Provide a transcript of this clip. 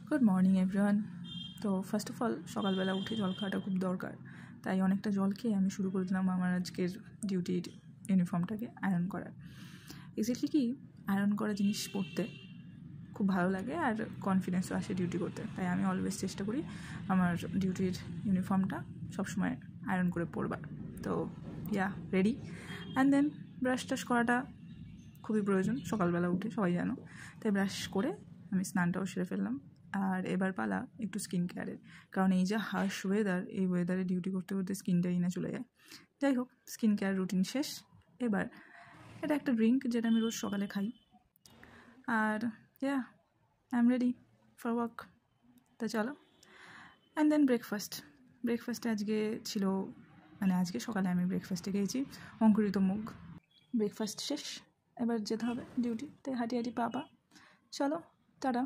Good morning everyone. তো first of all সকালবেলা উঠে জল খাওয়াটা খুব দরকার, তাই অনেকটা জল খেয়ে আমি শুরু করে দিলাম আমার আজকের ডিউটির ইউনিফর্মটাকে আয়রন করার। এক্স্যাক্টলি কি আয়রন করা জিনিস পরতে খুব ভালো লাগে আর কনফিডেন্সও আসে ডিউটি করতে, তাই আমি অলওয়েজ চেষ্টা করি আমার ডিউটির ইউনিফর্মটা সবসময় আয়রন করে পরবার। তো রেডি অ্যান্ড দেন ব্রাশ টাশ করাটা খুবই প্রয়োজন সকালবেলা উঠে, সবাই জানো। তাই ব্রাশ করে আমি স্নানটাও সেরে ফেললাম। আর এবার পালা একটু স্কিন কেয়ারের, কারণ এই যা হার্শ ওয়েদার, এই ওয়েদারে ডিউটি করতে করতে স্কিনটাই না চলে যায়। যাই হোক, স্কিন কেয়ার রুটিন শেষ। এবার এটা একটা ড্রিঙ্ক যেটা আমি রোজ সকালে খাই। আর I am ready for work. তা চলো। অ্যান্ড দেন ব্রেকফাস্টে আজকে ছিল, আজকে সকালে আমি ব্রেকফাস্টে খেয়েছি অঙ্কুরিত মুগ। ব্রেকফাস্ট শেষ, এবার যেতে হবে ডিউটি, তাই হাঁটি পা চলো টাটা।